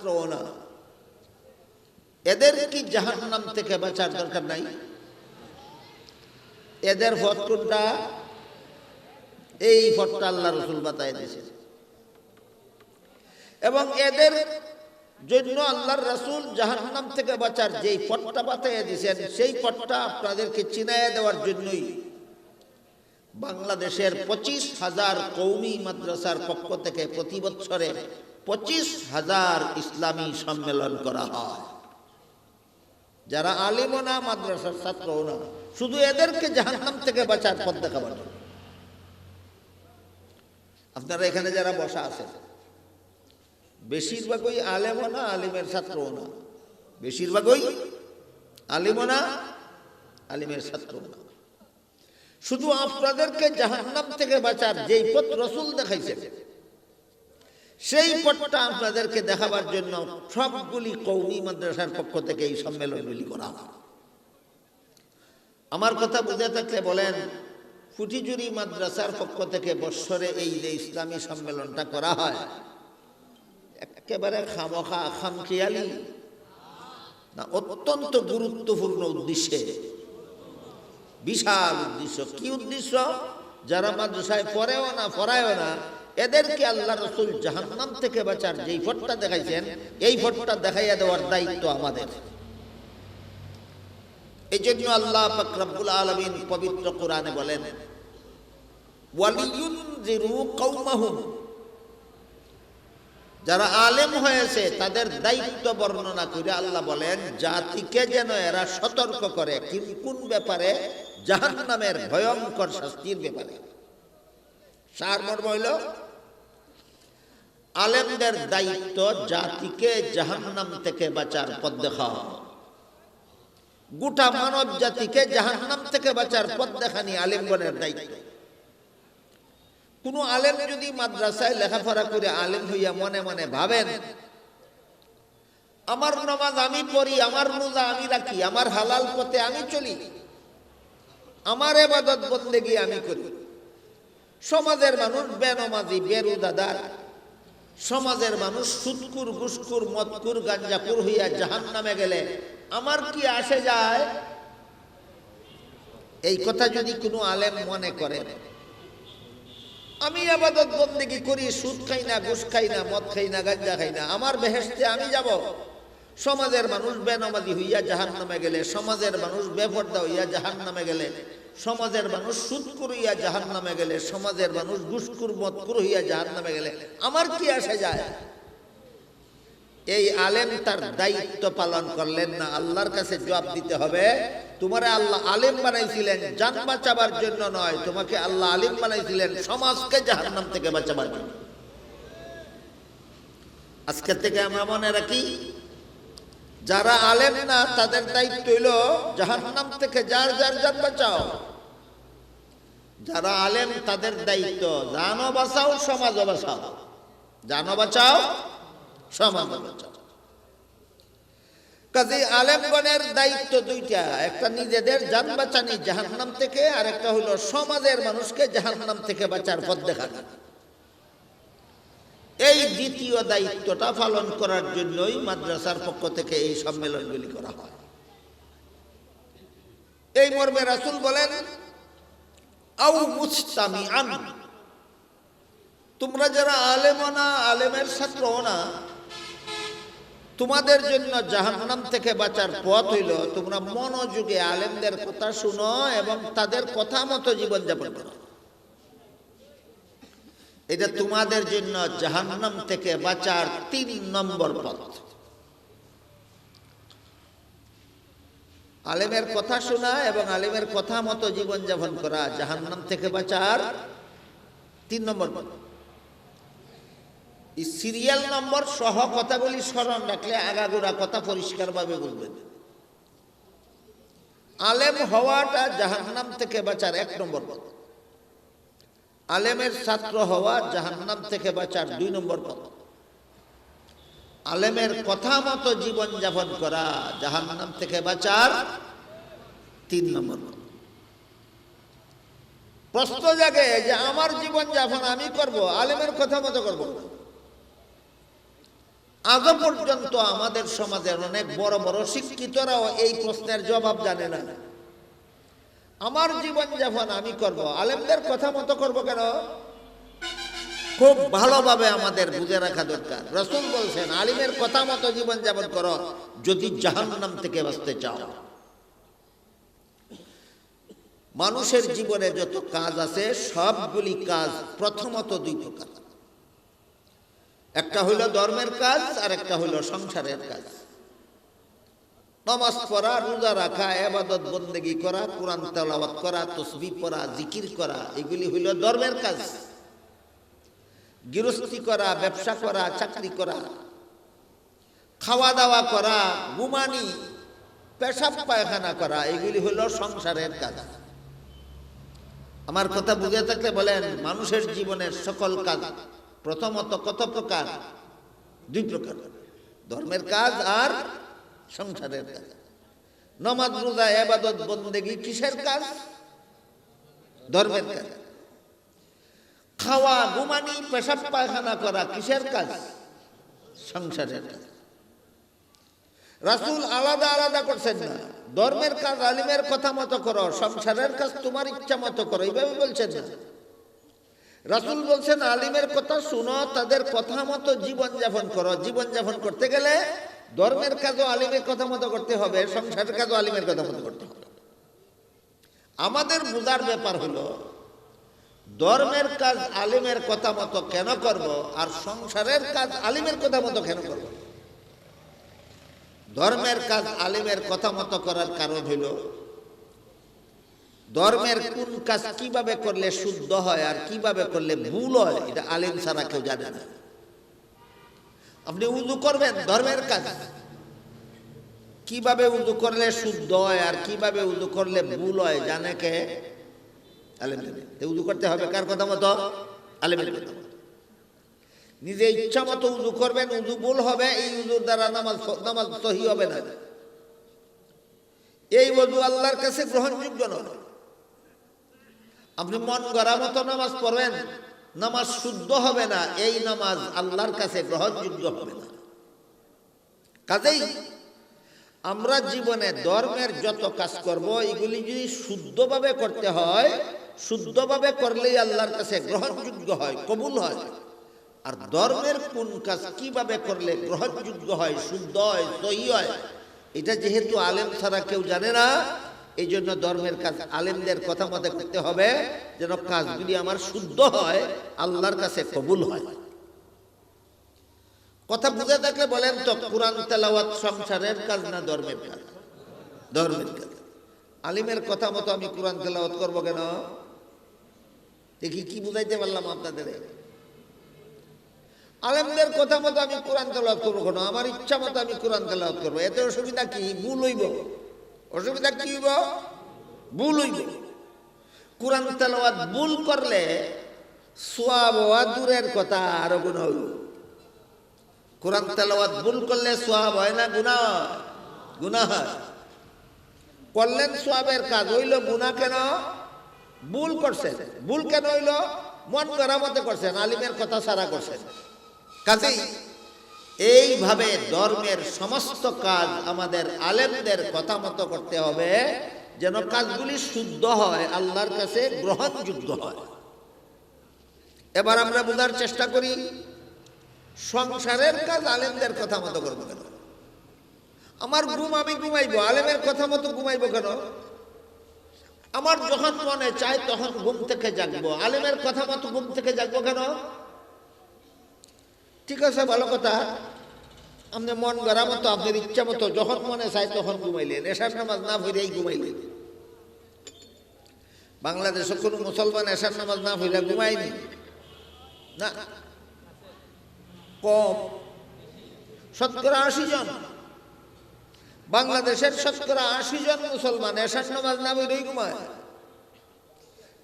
ছাত্রও না, এদের কি জাহান্নাম থেকে বাঁচার দরকার নাই? এদের পথ কোনটা? এই পথটা আল্লাহ রাসূল বাতায় দিয়েছেন, এবং এদের জন্য আল্লাহর রাসূল জাহান্নাম থেকে বাঁচার যেই পথটা বাতায় দিয়েছেন, সেই পথটা আপনাদেরকে চিনাইয়া দেওয়ার জন্যই বাংলাদেশের 25,000 কওমি মাদ্রাসার পক্ষ থেকে প্রতি বছরে 25,000 ইসলামী সম্মেলন করা হয়। যারা আলিমও না, মাদ্রাসার ছাত্রও না, শুধু এদেরকে জাহান্নাম থেকে বাঁচার পথ দেখাবার জন্য। আপনারা এখানে যারা বসা আছেন, বেশিরভাগই আলেমও না, আলিমের ছাত্রও না, বেশিরভাগই আলিমও না, আলিমের ছাত্রও না। শুধু আপনাদেরকে জাহান্নাম থেকে বাঁচার যেই পথ রাসূল দেখাইছেন, সেই পথটা আপনাদেরকে দেখাবার জন্য সবগুলি কওমি মাদ্রাসার পক্ষ থেকে এই সম্মেলনগুলি করা হয়। আমার কথা বুঝে থাকলে বলেন, ফুটিজুরি মাদ্রাসার পক্ষ থেকে বৎসরে এই যে ইসলামী সম্মেলনটা করা হয়, একেবারে খামখা খামখেয়ালি না, অত্যন্ত গুরুত্বপূর্ণ উদ্দেশ্যে, বিশাল উদ্দেশ্য। কি উদ্দেশ্য? যারা মাদ্রাসায় পড়েও না, পড়ায়ও না, এদেরকে আল্লাহ রাসূল জাহান্নাম থেকে বাঁচার যেই পথটা দেখাইছেন, এই পথটা দেখাইয়া দেওয়ার দায়িত্ব আমাদের। এই জন্য আল্লাহ পাক রব্বুল আলামিন পবিত্র কোরআনে বলেন, ওয়ালিয়ুনজিরু কওমাহুম, যারা আলেম হয়েছে তাদের দায়িত্ব বর্ণনা করে আল্লাহ বলেন, জাতিকে যেন এরা সতর্ক করে। কোন ব্যাপারে? জাহান্নামের ভয়ঙ্কর শাস্তির ব্যাপারে। সারমর্ম হইল, আলেমদের দায়িত্ব জাতিকে জাহান্নাম থেকে বাঁচার পথ দেখাও, গোটা মানব জাতিকে জাহান্নাম থেকে বাঁচার পথ দেখানি আলেমগণের দায়িত্ব। কোন আলেম যদি মাদ্রাসায় লেখাপড়া করে আলেম হইয়া মনে মনে ভাবেন, আমার নামাজ আমি পড়ি, আমার রোজা আমি রাখি, আমার হালাল পথে আমি চলি, আমার ইবাদত বন্দেগী আমি করি, সমাজের মানুষ বেনমাজি বেরোদাদার, সমাজের মানুষ সুদকুর ঘুষকুর মদকুর গাঞ্জাকুর হইয়া জাহান্নামে গেলে আমার কি আসে যায়? এই কথা যদি কোনো আলেম মনে করে, আমি ইবাদত বন্দেগী করি, সুদ খাই না, ঘুষ খাই না, মদ খাই না, গাঞ্জা খাই না, আমার বেহেশতে আমি যাব, সমাজের মানুষ বেনমাজি হইয়া জাহান্নামে গেলে, সমাজের মানুষ বেপরদা হইয়া জাহান্নামে গেলে, সমাজের মানুষ সুদকুর হইয়া জাহান্নামে গেলে, সমাজের মানুষ ঘুষকুর মদকুর হইয়া জাহান্নামে গেলে আমার কি আসে যায়? এই আলেম তার দায়িত্ব পালন করলেন না, আল্লাহর কাছে জবাব দিতে হবে। তোমারে আল্লাহ আলেম বানাইছিলেন জান বাঁচাবার জন্য নয়, তোমাকে আল্লাহ আলেম বানাইছিলেন সমাজকে জাহান্নাম থেকে বাঁচাবার জন্য। আজকে থেকে আমরা মনে রাখি, যারা আলেম না তাদের দায়িত্ব হইল জাহান্নাম থেকে যার যার জান বাঁচাও। যারা আলেম তাদের দায়িত্ব জানও বাঁচাও, সমাজও বাঁচাও, জানও বাঁচাও, সমাজও বাঁচাও। কাজেই আলেমগণের দায়িত্ব দুইটা, একটা নিজেদের জান বাঁচানি জাহান্নাম থেকে, আর একটা হলো সমাজের মানুষকে জাহান্নাম থেকে বাঁচার পথ দেখানো। এই দ্বিতীয় দায়িত্বটা পালন করার জন্যই মাদ্রাসার পক্ষ থেকে এই সম্মেলনগুলি করা হয়। এই মর্মে রাসূল বলেন, আও মুস্তামিআন, তোমরা যারা আলেম না, আলেমের ছাত্র না, তোমাদের জন্য জাহান্নাম থেকে বাঁচার পথ হইল তোমরা মনোযোগে আলেমদের কথা শুনো এবং তাদের কথা মতো জীবনযাপন করো। এটা তোমাদের জন্য জাহান্নাম থেকে বাঁচার 3 নম্বর পথ। আলেমের কথা শোনা এবং আলেমের কথা মতো জীবনযাপন করা জাহান্নাম থেকে বাঁচার 3 নম্বর পথ। এই সিরিয়াল নম্বর সহ কথাগুলি স্মরণ রাখলে আগাগোড়া কথা পরিষ্কারভাবে বলবেন। আলেম হওয়াটা জাহান্নাম থেকে বাঁচার 1 নম্বর পথ, আলেমের ছাত্র হওয়া জাহান্নাম থেকে বাঁচার 2 নম্বর পথ, আলেমের কথা মতো জীবন যাপন করা জাহান্নাম থেকে বাঁচার 3 নম্বর পথ। প্রশ্ন জাগে যে আমার জীবন যাপন আমি করব, আলেমের কথা মতো করব না। আজও পর্যন্ত আমাদের সমাজের অনেক বড় বড় শিক্ষিতরাও এই প্রশ্নের জবাব জানে না। আমার জীবন যাপন আমি করব, আলেমদের কথা মতো করব কেন? খুব ভালোভাবে আমাদের বুঝে রাখা দরকার। রাসূল বলছেন, আলিমের কথা মতো জীবন যাপন করো যদি জাহান্নাম থেকে বাঁচতে চাও। মানুষের জীবনে যত কাজ আছে সবগুলি কাজ প্রথমত দুই প্রকার, একটা হইল ধর্মের কাজ আর একটা হইল সংসারের কাজ। নামাজ পড়া, রোজা রাখা, ইবাদত বন্দেগী করা, কোরআন তেলাওয়াত করা, তাসবিহ পড়া, জিকির করা, এগুলি হইল ধর্মের কাজ। গৃহস্থী করা, ব্যবসা করা, চাকরি করা, খাওয়া দাওয়া করা, ঘুমানি, পেশাব পায়খানা করা, এগুলি হইল সংসারের কাজ। আমার কথা বুঝে থাকলে বলেন, মানুষের জীবনের সকল কাজ প্রথমত কত প্রকার? দুই প্রকার, ধর্মের কাজ আর সংসারের কাজ। নামাজ রোজা ইবাদত বন্দেগী কিসের কাজ? ধর্মের কাজ। খাওয়া, ঘুমানি, পেশাব পায়খানা করা কিসের কাজ? সংসারের কাজ। রাসূল আলাদা আলাদা করছেন না, ধর্মের কাজ আলিমের কথা মতো করো, সংসারের কাজ তোমার ইচ্ছা মতো করো, এইভাবে বলছেন না। রাসূল বলছেন, আলিমের কথা শুনো, তাদের কথা মতো জীবন যাপন করো। জীবন যাপন করতে গেলে ধর্মের কাজও আলিমের কথা মতো করতে হবে, সংসারের কাজও আলিমের কথা মতো করতে হবে। আমাদের বুঝার ব্যাপার হলো, ধর্মের কাজ আলিমের কথা মতো কেন করব, আর সংসারের কাজ আলিমের কথা মতো কেন করব? ধর্মের কাজ আলিমের কথা মতো করার কারণ হইল, ধর্মের কোন কাজ কিভাবে করলে শুদ্ধ হয় আর কিভাবে করলে ভুল হয়, এটা আলিম ছাড়া কেউ জানে না। আপনি উযু করবেন, ধর্মের কাজ, কিভাবে উযু করলে শুদ্ধ হয় আর কিভাবে উযু করলে ভুল হয় জানে কে? আলেম জানে। উযু করতে হবে কার কথা মতো? আলেমের কথা মতো। নিজে ইচ্ছা মতো উযু করবেন, উযু ভুল হবে, এই উযুর দ্বারা নামাজ সহি হবে না। এই উযু আল্লাহর কাছে গ্রহণযোগ্য নয়। আপনি মন গড়া মতো নামাজ পড়বেন, নামাজ শুদ্ধ হবে না, এই নামাজ আল্লাহর কাছে গ্রহণযোগ্য হবে না। কাজেই আমরা জীবনে ধর্মের যত কাজ করব, এগুলি যদি শুদ্ধভাবে করতে হয়, শুদ্ধভাবে করলেই আল্লাহর কাছে গ্রহণযোগ্য হয়, কবুল হয়। আর ধর্মের কোন কাজ কিভাবে করলে গ্রহণযোগ্য হয়, শুদ্ধ হয়, সহি হয়, এটা যেহেতু আলেম ছাড়া কেউ জানে না, এই জন্য ধর্মের কাজ আলেমদের কথা মতো করতে হবে, যেন কাজগুলি আমার শুদ্ধ হয়, আল্লাহর কাছে কবুল হয়। কথা বুঝে থাকলে বলেন তো, কোরআন তেলাওয়াত সংসারের কাজ না ধর্মের কাজ? ধর্মের কাজ। আলিমের কথা মতো আমি কোরআন তেলাওয়াত করবো কেন? দেখি কি বুঝাইতে পারলাম আপনাদের। আলেমদের কথা মতো আমি কোরআন তেলাওয়াত করবো কেন? আমার ইচ্ছা মতো আমি কোরআন তেলাওয়াত করবো, এতে অসুবিধা কি? ভুল হইব। অসুবিধা কি হইব? ভুল হইব। কোরআন তেলাওয়াত ভুল করলে সওয়াব হওয়া দূরের কথা, আরো গুনাহ হইব। কোরআন তেলাওয়াত ভুল করলে সওয়াব হয় না গুনাহ হয়? গুনাহ হয়। করলেন সওয়াবের কাজ, হইল গুনাহ কেন? ভুল করছেন। ভুল কেন হইল? মন গড়া মতো করছেন, আলিমের কথা ছাড়া করছেন। কাজেই এইভাবে ধর্মের সমস্ত কাজ আমাদের আলেমদের কথা মতো করতে হবে, যেন কাজগুলি শুদ্ধ হয়, আল্লাহর কাছে গ্রহণযোগ্য হয়। এবার আমরা বোঝার চেষ্টা করি, সংসারের কাজ আলেমদের কথা মতো করবো কেন? আমার ঘুম আমি ঘুমাইবো, আলেমের কথা মতো ঘুমাইবো কেন? আমার যখন মনে চায় তখন ঘুম থেকে জাগবো, আলেমের কথা মতো ঘুম থেকে জাগবো কেন? ঠিক আছে, ভালো কথা, আপনি মন গড়া মতো আপনার ইচ্ছা মতো যখন মনে চায় তখন ঘুমাইলেন, এশার নামাজ না পড়েই ঘুমাইলেন। বাংলাদেশে কোনো মুসলমান এশার নামাজ না পড়ে ঘুমায়নি না, কম, শতকরা 80 জন। বাংলাদেশের শতকরা 80 জন মুসলমান এশার নামাজ না পড়েই ঘুমায়।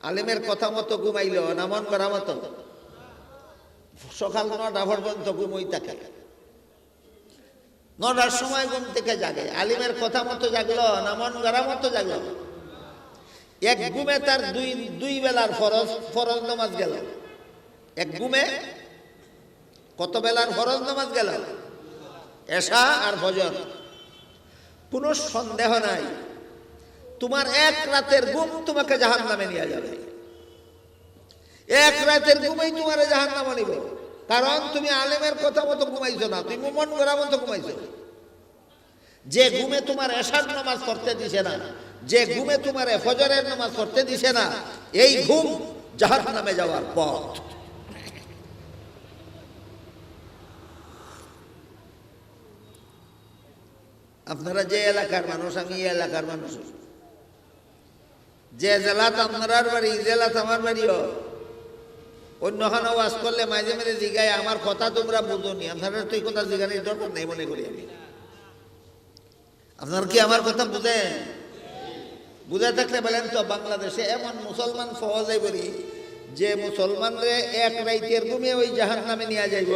আলেমের কথা মতো ঘুমাইল না মন গড়া মতো? সকাল 9টা পর্যন্ত ঘুমই থাকে, 9টার সময় ঘুম থেকে জাগে। আলিমের কথা মতো জাগলো না মন গড়া মতো জাগলো? এক ঘুমে তার দুই বেলার ফরজ নামাজ গেল। এক ঘুমে কত বেলার ফরজ নামাজ গেল? এশা আর ফজর। কোনো সন্দেহ নাই তোমার এক রাতের ঘুম তোমাকে জাহান্নামে নিয়ে যাবে। এক রাতের ঘুমেই তোমার জাহান্নামে নিব, কারণ তুমি আলেমের কথা মতো ঘুমাইছো না, তুমি মন গড়া মতো ঘুমাইছো। যে ঘুমে তোমার এশার নামাজ পড়তে দিছে না, যে ঘুমে তোমার ফজরের নামাজ পড়তে দিছে না, এই ঘুম জাহান্নামে যাওয়ার পথ। আপনারা যে এলাকার মানুষ, আমি এই এলাকার মানুষ, যে জেলাত আপনার বাড়ি, জেলাত আমার বাড়িও, অন্যখানে ওয়াজ করলে মাঝে মাঝে জিগায় আমার কথা তোমরা বুঝোনি। আপনারা তো এই কথা জিগানোর দরকার নেই মনে করি আমি। আপনারা কি আমার কথা বুঝেন? বুঝে থাকলে বলেন তো, বাংলাদেশে এমন মুসলমান পাওয়া যায় বলি যে মুসলমানরে এক রাইতের ঘুমে ওই জাহান্নামে নিয়ে যাইব?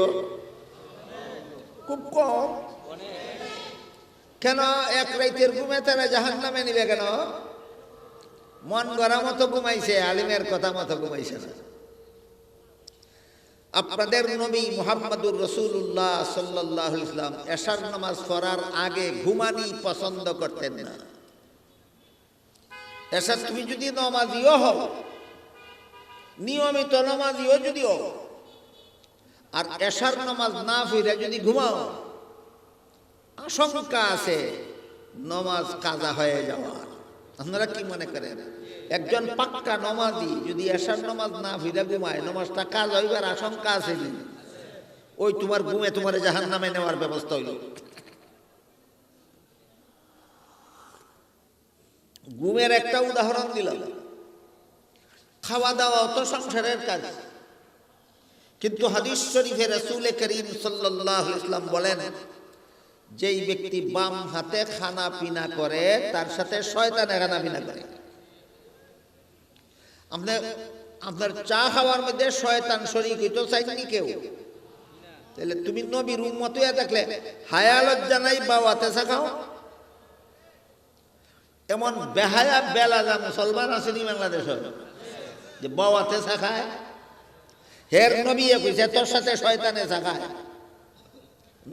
খুব কম। কেন এক রাইতের ঘুমে তারা জাহান্নামে নিবে কেন? মন গড়া মতো ঘুমাইছে, আলিমের কথা মতো ঘুমাইছে না। আপনাদের নবী মুহাম্মদুর রাসূলুল্লাহ সাল্লাল্লাহু আলাইহি ওয়াসাল্লাম এশার নামাজ পড়ার আগে ঘুমানি পছন্দ করতেন না। এশার তুমি যদি নামাজিও হও, নিয়মিত নামাজিও যদি হও, আর এশার নামাজ না পড়ে যদি ঘুমাও, আশঙ্কা আছে নামাজ কাজা হয়ে যাওয়ার। আপনারা কি মনে করেন? একজন পাক্কা নামাজি যদি এশার নামাজ না পড়ে ঘুমায়, নামাজটা কাজ হইবার আশঙ্কা আছে? ওই তোমার ঘুমে তোমার জাহান্নামে নেওয়ার ব্যবস্থা হইল। ঘুমের একটা উদাহরণ দিলাম। খাওয়া দাওয়া তো সংসারের কাজ, কিন্তু হাদিস শরীফে রাসূল করিম সাল্লাল্লাহু আলাইহি ওয়াসাল্লাম বলেন, যেই ব্যক্তি বাম হাতে খানা পিনা করে তার সাথে শয়তানে খানা পিনা করে। আপনার চা খাওয়ার মধ্যে শয়তান শরীক হইতো চাইনি কেউ? তাহলে তুমি নবীর উম্মত হইয়া থাকলে হায়া লজ্জা নাই বাওয়াতে চা খাও? এমন বেহায়া বেলাজা মুসলমান আসেনি বাংলাদেশে যে বাওয়াতে চা খায়? হের নবী কইছে তোর সাথে শয়তানে চা খায়।